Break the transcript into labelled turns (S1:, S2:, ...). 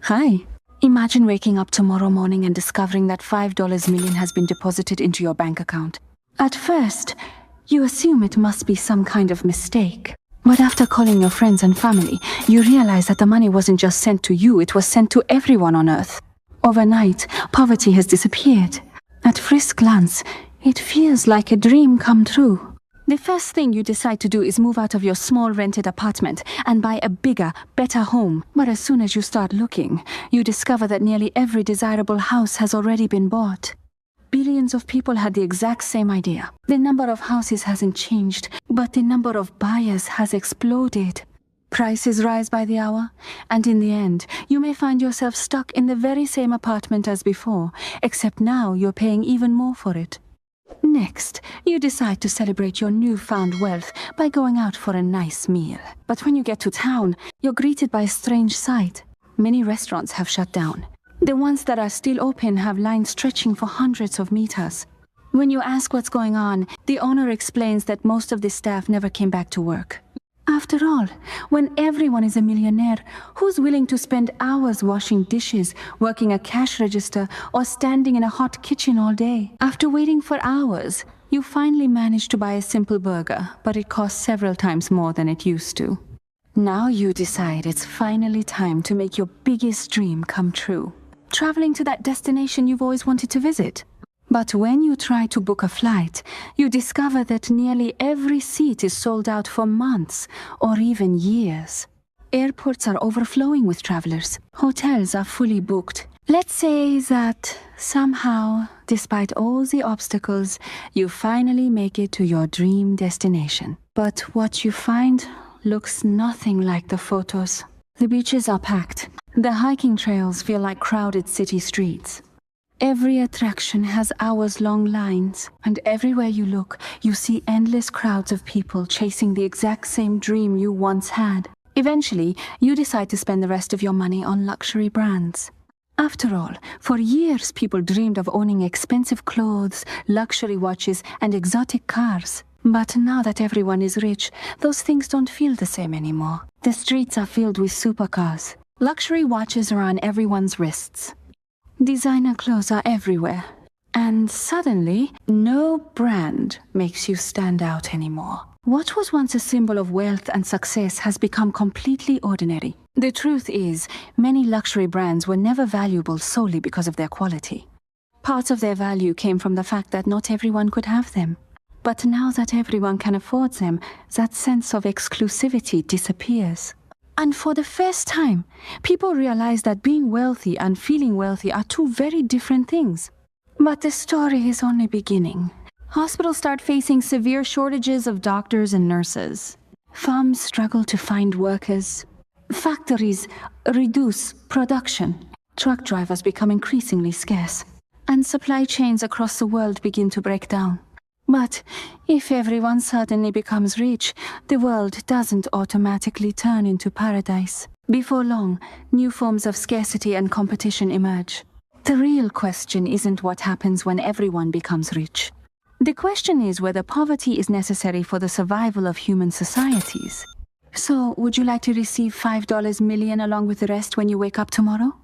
S1: Hi. Imagine waking up tomorrow morning and discovering that $5 million has been deposited into your bank account. At first, you assume it must be some kind of mistake. But after calling your friends and family, you realize that the money wasn't just sent to you, it was sent to everyone on Earth. Overnight, poverty has disappeared. At first glance, it feels like a dream come true. The first thing you decide to do is move out of your small rented apartment and buy a bigger, better home. But as soon as you start looking, you discover that nearly every desirable house has already been bought. Billions of people had the exact same idea. The number of houses hasn't changed, but the number of buyers has exploded. Prices rise by the hour, and in the end, you may find yourself stuck in the very same apartment as before, except now you're paying even more for it. Next, you decide to celebrate your newfound wealth by going out for a nice meal. But when you get to town, you're greeted by a strange sight. Many restaurants have shut down. The ones that are still open have lines stretching for hundreds of meters. When you ask what's going on, the owner explains that most of the staff never came back to work. After all, when everyone is a millionaire, who's willing to spend hours washing dishes, working a cash register, or standing in a hot kitchen all day? After waiting for hours, you finally manage to buy a simple burger, but it costs several times more than it used to. Now you decide it's finally time to make your biggest dream come true. Traveling to that destination you've always wanted to visit. But when you try to book a flight, you discover that nearly every seat is sold out for months or even years. Airports are overflowing with travelers. Hotels are fully booked. Let's say that somehow, despite all the obstacles, you finally make it to your dream destination. But what you find looks nothing like the photos. The beaches are packed. The hiking trails feel like crowded city streets. Every attraction has hours-long lines, and everywhere you look, you see endless crowds of people chasing the exact same dream you once had. Eventually, you decide to spend the rest of your money on luxury brands. After all, for years people dreamed of owning expensive clothes, luxury watches, and exotic cars. But now that everyone is rich, those things don't feel the same anymore. The streets are filled with supercars. Luxury watches are on everyone's wrists. Designer clothes are everywhere. And suddenly, no brand makes you stand out anymore. What was once a symbol of wealth and success has become completely ordinary. The truth is, many luxury brands were never valuable solely because of their quality. Part of their value came from the fact that not everyone could have them. But now that everyone can afford them, that sense of exclusivity disappears. And for the first time, people realize that being wealthy and feeling wealthy are two very different things. But the story is only beginning. Hospitals start facing severe shortages of doctors and nurses. Farms struggle to find workers. Factories reduce production. Truck drivers become increasingly scarce. And supply chains across the world begin to break down. But if everyone suddenly becomes rich, the world doesn't automatically turn into paradise. Before long, new forms of scarcity and competition emerge. The real question isn't what happens when everyone becomes rich. The question is whether poverty is necessary for the survival of human societies. So, would you like to receive $5 million along with the rest when you wake up tomorrow?